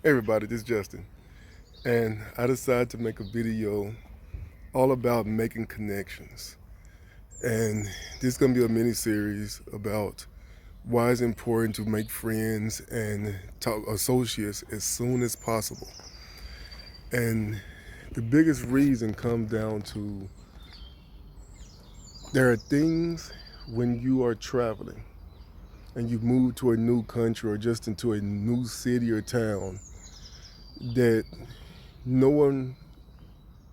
Hey everybody, this is Justin, and I decided to make a video all about making connections. And this is going to be a mini series about why it's important to make friends and talk associates as soon as possible. And the biggest reason comes down to there are things when you are traveling and you move to a new country or just into a new city or town that no one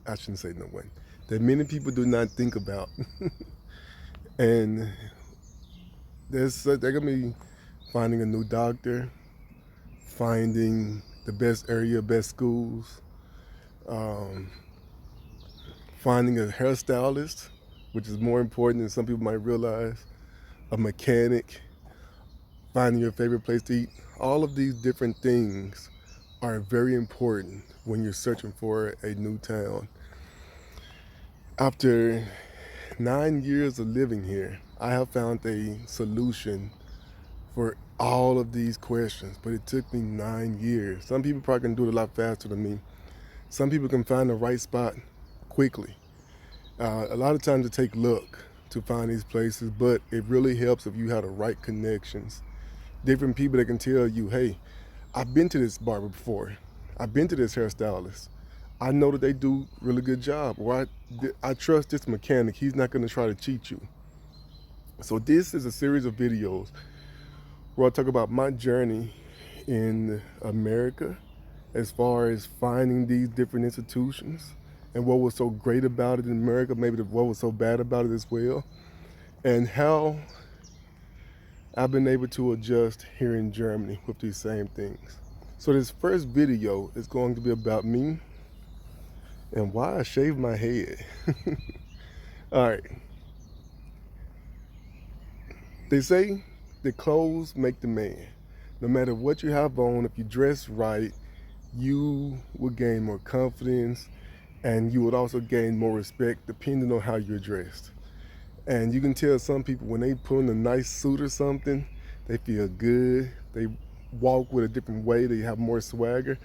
I shouldn't say no one, that many people do not think about. And they're gonna be finding a new doctor, finding the best area, best schools, um, finding a hairstylist, which is more important than some people might realize, a mechanic, finding your favorite place to eat. All of these different things are very important when you're searching for a new town. After 9 years of living here, I have found a solution for all of these questions, but it took me 9 years. Some people probably can do it a lot faster than me. Some people can find the right spot quickly. A lot of times it takes luck to find these places, but it really helps if you have the right connections. Different people that can tell you, hey, I've been to this barber before. I've been to this hairstylist. I know that they do a really good job. Or I trust this mechanic. He's not going to try to cheat you. So this is a series of videos where I talk about my journey in America as far as finding these different institutions and what was so great about it in America, maybe what was so bad about it as well, and how I've been able to adjust here in Germany with these same things. So this first video is going to be about me and why I shaved my head. All right. They say the clothes make the man. No matter what you have on, if you dress right, you will gain more confidence and you would also gain more respect depending on how you're dressed. And you can tell some people when they put on a nice suit or something, they feel good. They walk with a different way. They have more swagger.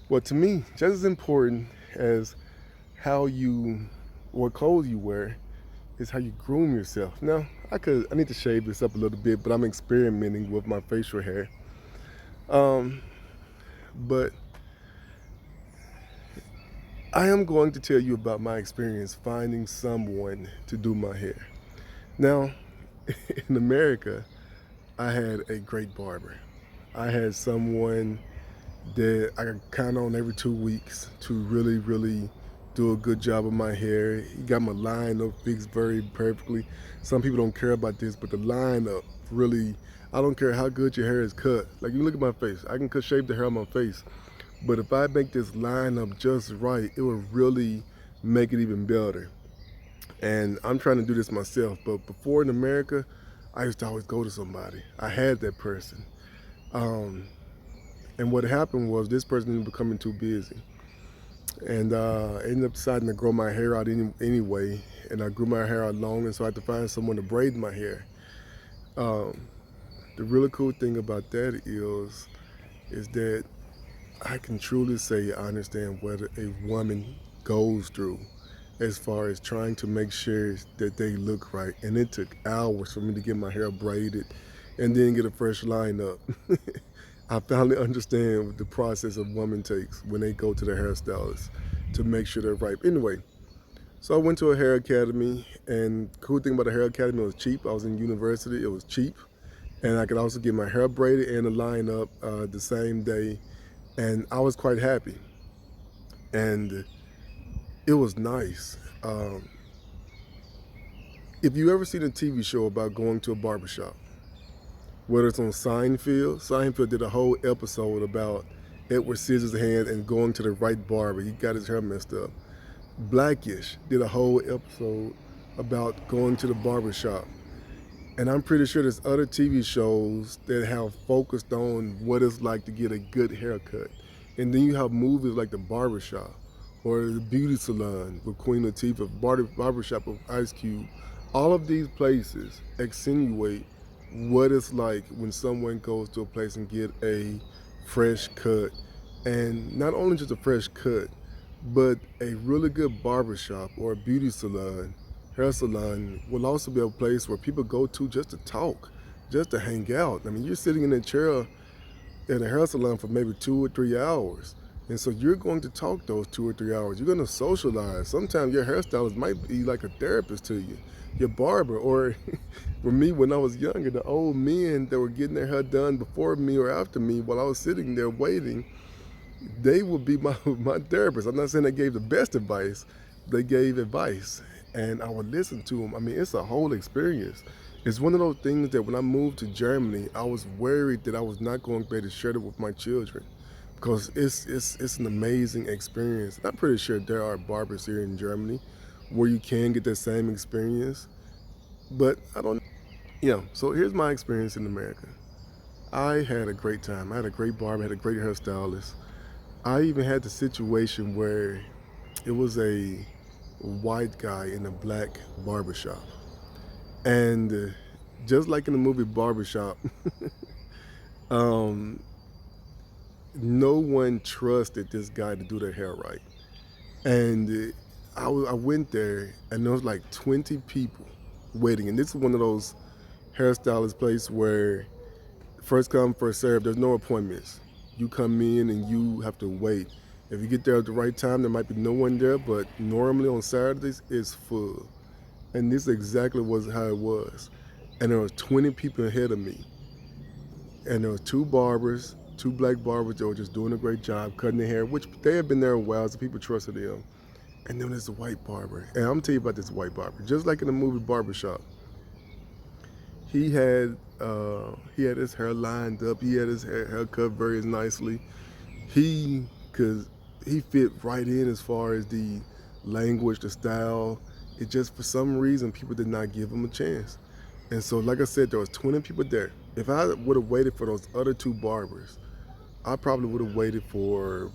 Well, to me, just as important as how you, what clothes you wear, is how you groom yourself. Now, I need to shave this up a little bit, but I'm experimenting with my facial hair. But I am going to tell you about my experience finding someone to do my hair. Now, in America, I had a great barber. I had someone that I could count on every 2 weeks to really do a good job of my hair. He got my line up fixed very perfectly. Some people don't care about this, but the line up really, I don't care how good your hair is cut. Like you look at my face, I can shave the hair on my face. But if I make this line up just right, it will really make it even better. And I'm trying to do this myself, but before in America, I used to always go to somebody. I had that person. And what happened was this person ended up becoming too busy. And I ended up deciding to grow my hair out anyway. And I grew my hair out long, and so I had to find someone to braid my hair. The really cool thing about that is that I can truly say I understand what a woman goes through as far as trying to make sure that they look right. And it took hours for me to get my hair braided and then get a fresh line up. I finally understand the process a woman takes when they go to the hairstylist to make sure they're right. Anyway, so I went to a hair academy, and the cool thing about the hair academy, it was cheap. I was in university, it was cheap. And I could also get my hair braided and a line up the same day. And I was quite happy. And it was nice. If you ever seen a TV show about going to a barbershop, whether it's on Seinfeld did a whole episode about Edward Scissorhands and going to the right barber. He got his hair messed up. Blackish did a whole episode about going to the barbershop. And I'm pretty sure there's other TV shows that have focused on what it's like to get a good haircut. And then you have movies like The Barbershop or The Beauty Salon with Queen Latifah, Barbershop with Ice Cube. All of these places accentuate what it's like when someone goes to a place and get a fresh cut And not only just a fresh cut, but a really good barbershop or a beauty salon, hair salon will also be a place where people go to just to talk, just to hang out. I mean, you're sitting in a chair at a hair salon for maybe 2 or 3 hours. And so you're going to talk those 2 or 3 hours. You're going to socialize. Sometimes your hairstylist might be like a therapist to you, your barber, or for me when I was younger, the old men that were getting their hair done before me or after me while I was sitting there waiting, they would be my therapist. I'm not saying they gave the best advice, they gave advice, and I would listen to them. I mean, it's a whole experience. It's one of those things that when I moved to Germany, I was worried that I was not going to be able to share it with my children because it's an amazing experience. And I'm pretty sure there are barbers here in Germany where you can get that same experience, but I don't. Yeah, so here's my experience in America. I had a great time. I had a great barber, I had a great hairstylist. I even had the situation where it was a white guy in a black barbershop. And just like in the movie Barbershop, um, no one trusted this guy to do their hair right. And I went there, and there was like 20 people waiting. And this is one of those hairstylist places where first come, first serve, there's no appointments. You come in and you have to wait. If you get there at the right time, there might be no one there, but normally on Saturdays, it's full. And this exactly was how it was. And there were 20 people ahead of me. And there were two barbers, two black barbers that were just doing a great job cutting their hair, which they had been there a while, so people trusted them. And then there's a white barber. And I'm gonna tell you about this white barber. Just like in the movie Barbershop, he had his hair lined up. He had his hair cut very nicely. He could he fit right in as far as the language, the style. It just for some reason people did not give him a chance. And so, like I said, there was 20 people there. If I would have waited for those other two barbers, I probably would have waited for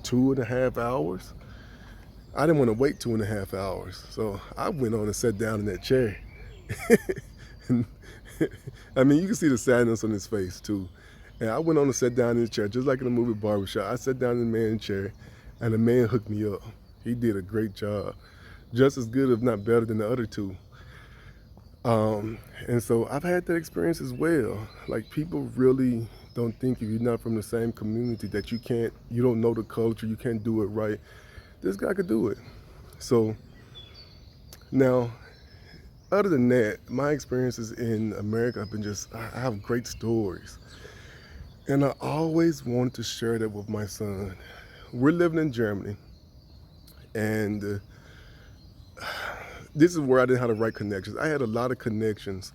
2.5 hours. I didn't want to wait 2.5 hours, so I went on and sat down in that chair. And, I mean, you can see the sadness on his face too. And I went on and sat down in the chair, just like in the movie Barbershop. I sat down in the man's chair, and the man hooked me up. He did a great job, just as good, if not better, than the other two. And so I've had that experience as well. Like people really don't think if you're not from the same community that you don't know the culture, you can't do it right. This guy could do it. So now, other than that, my experiences in America have been I have great stories. And I always wanted to share that with my son. We're living in Germany, and this is where I didn't have the right connections. I had a lot of connections,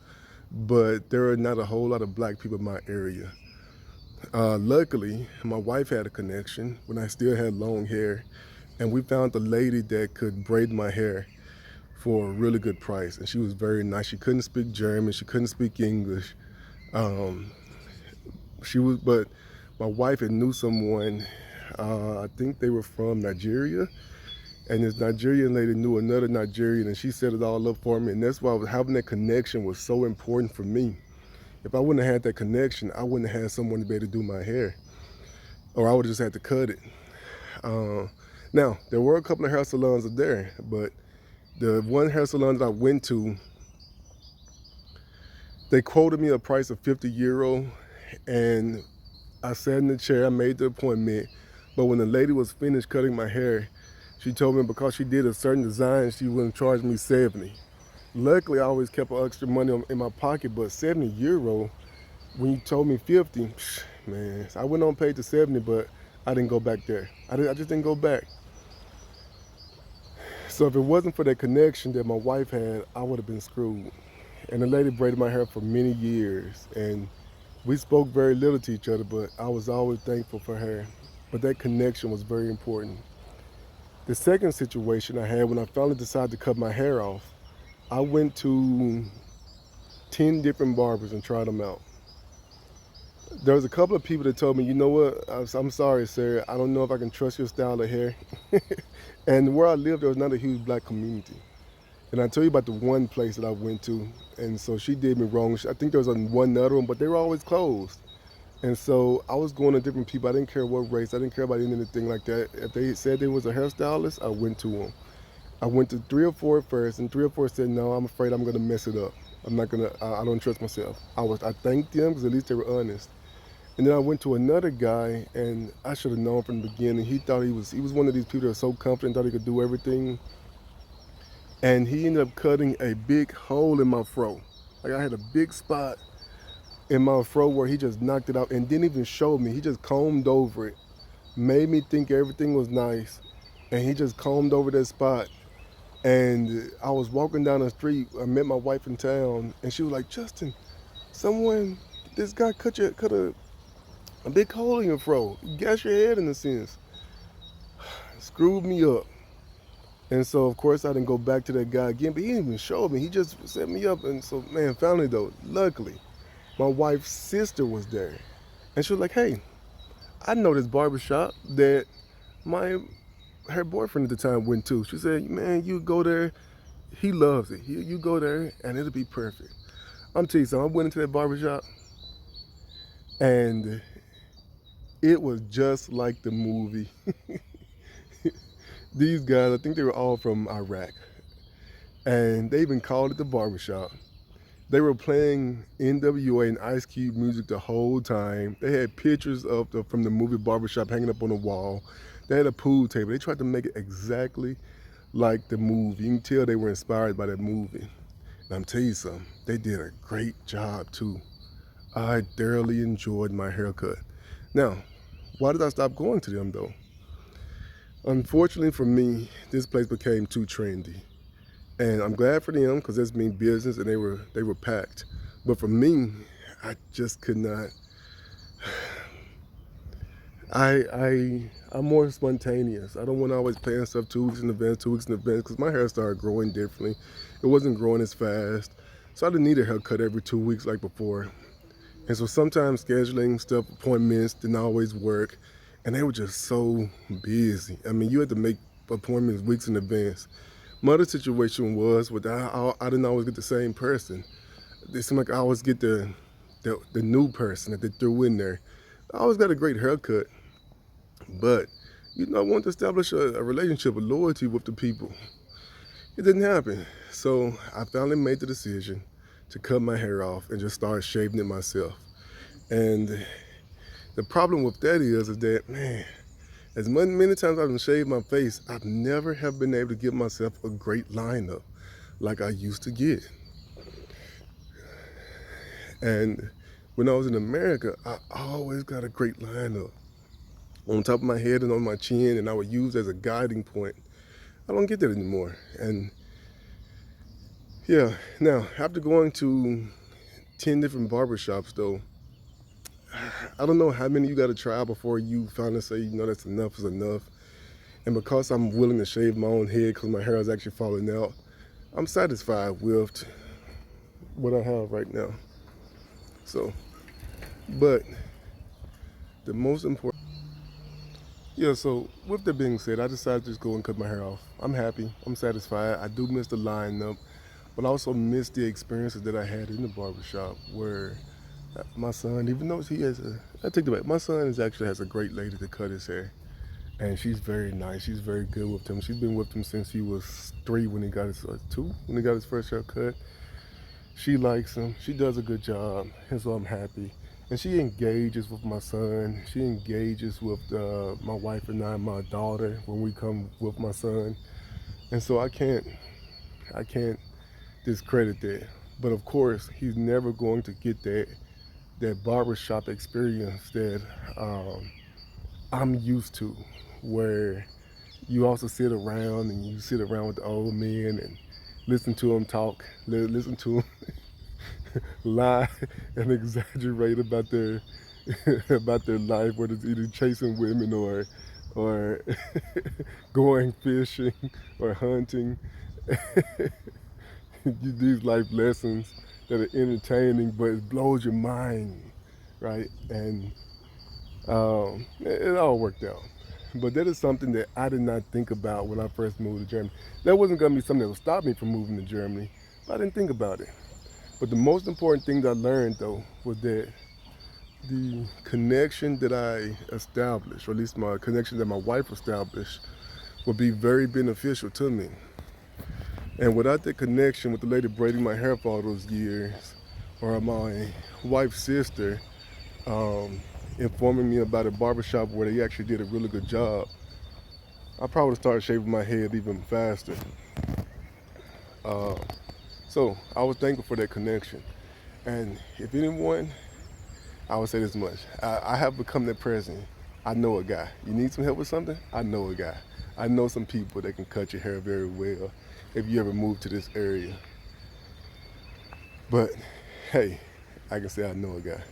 but there are not a whole lot of black people in my area. Luckily, my wife had a connection when I still had long hair, and we found a lady that could braid my hair for a really good price, and she was very nice. She couldn't speak German, she couldn't speak English. Um, but my wife had knew someone. I think they were from Nigeria, and this Nigerian lady knew another Nigerian, and she set it all up for me. And that's why having that connection was so important for me. If I wouldn't have had that connection, I wouldn't have had someone to be able to do my hair, or I would have just had to cut it. Now, there were a couple of hair salons there, but the one hair salon that I went to, they quoted me a price of €50, and I sat in the chair, I made the appointment, but when the lady was finished cutting my hair, she told me because she did a certain design, she wouldn't charge me 70. Luckily, I always kept extra money in my pocket, but €70, when you told me 50, man, I went on paid to 70, but I didn't go back there. I just didn't go back. So if it wasn't for that connection that my wife had, I would have been screwed. And the lady braided my hair for many years, and we spoke very little to each other, but I was always thankful for her. But that connection was very important. The second situation I had when I finally decided to cut my hair off, I went to 10 different barbers and tried them out. There was a couple of people that told me, you know what, I'm sorry, sir, I don't know if I can trust your style of hair. And where I lived, there was not a huge black community. And I tell you about the one place that I went to, and so she did me wrong. I think there was one other one, but they were always closed. And so I was going to different people. I didn't care what race. I didn't care about anything like that. If they said they was a hairstylist, I went to them. I went to three or four at first, and three or four said, "No, I'm afraid I'm gonna mess it up. I'm not gonna. I don't trust myself." I thanked them because at least they were honest. And then I went to another guy, and I should have known from the beginning. He thought he was one of these people that was so confident, thought he could do everything, and he ended up cutting a big hole in my fro. Like I had a big spot in my fro where he just knocked it out and didn't even show me. He just combed over it, made me think everything was nice, and he just combed over that spot. And I was walking down the street. I met my wife in town, and she was like, "Justin, this guy cut a big hole in your fro. Gas your head in a sense." Screwed me up. And so, of course, I didn't go back to that guy again, but he didn't even show me. He just set me up. And so, man, finally, though, luckily, my wife's sister was there. And she was like, "Hey, I know this barbershop that my her boyfriend at the time went to." She said, "Man, you go there. He loves it. You go there, and it'll be perfect." I'm telling you something. I went into that barbershop, and it was just like the movie. These guys, I think they were all from Iraq, and they even called it the barbershop. They were playing NWA and Ice Cube music the whole time. They had pictures from the movie Barbershop hanging up on the wall. They had a pool table. They tried to make it exactly like the movie. You can tell they were inspired by that movie. And I'm telling you something, they did a great job too. I thoroughly enjoyed my haircut. Now, why did I stop going to them though? Unfortunately for me, this place became too trendy. And I'm glad for them because that's mean business, and they were packed. But for me, I just could not. I'm more spontaneous. I don't want to always plan stuff 2 weeks in advance, 2 weeks in advance, because my hair started growing differently. It wasn't growing as fast, so I didn't need a haircut every 2 weeks like before. And so sometimes scheduling stuff, appointments didn't always work, and they were just so busy. I mean, you had to make appointments weeks in advance. My other situation was with I didn't always get the same person. It seemed like I always get the new person that they threw in there. I always got a great haircut, but I wanted to establish a relationship, a loyalty with the people. It didn't happen. So I finally made the decision to cut my hair off and just start shaving it myself. And the problem with that is that, man, as many times I've shaved my face, I've never have been able to give myself a great lineup like I used to get. And when I was in America, I always got a great lineup on top of my head and on my chin, and I would use as a guiding point. I don't get that anymore. And yeah, now after going to 10 different barbershops though, I don't know how many you got to try before you finally say, that's enough is enough. And because I'm willing to shave my own head because my hair is actually falling out, I'm satisfied with what I have right now. So, but the most important, yeah, so with that being said, I decided to just go and cut my hair off. I'm happy, I'm satisfied. I do miss the lineup, but I also miss the experiences that I had in the barbershop where my son, even though I take it back, my son actually has a great lady to cut his hair. And she's very nice. She's very good with him. She's been with him since he was 3 when he got his 2 when he got his first haircut. She likes him. She does a good job, and so I'm happy. And she engages with my son. She engages with my wife and I, my daughter, when we come with my son. And so I can't discredit that. But of course, he's never going to get that barbershop experience that I'm used to, where you also sit around with the old men and listen to them talk, listen to them lie and exaggerate about their about their life, whether it's either chasing women or going fishing or hunting. These life lessons that are entertaining, but it blows your mind, right? And it all worked out. But that is something that I did not think about when I first moved to Germany. That wasn't going to be something that would stop me from moving to Germany, but I didn't think about it. But the most important thing that I learned, though, was that the connection that I established, or at least my connection that my wife established, would be very beneficial to me. And without the connection with the lady braiding my hair for all those years, or my wife's sister informing me about a barbershop where they actually did a really good job, I probably would start shaving my head even faster. Uh, so I was thankful for that connection. And if anyone, I would say this much: I have become that person. I know a guy. You need some help with something? I know a guy. I know some people that can cut your hair very well if you ever move to this area. But hey, I can say I know a guy.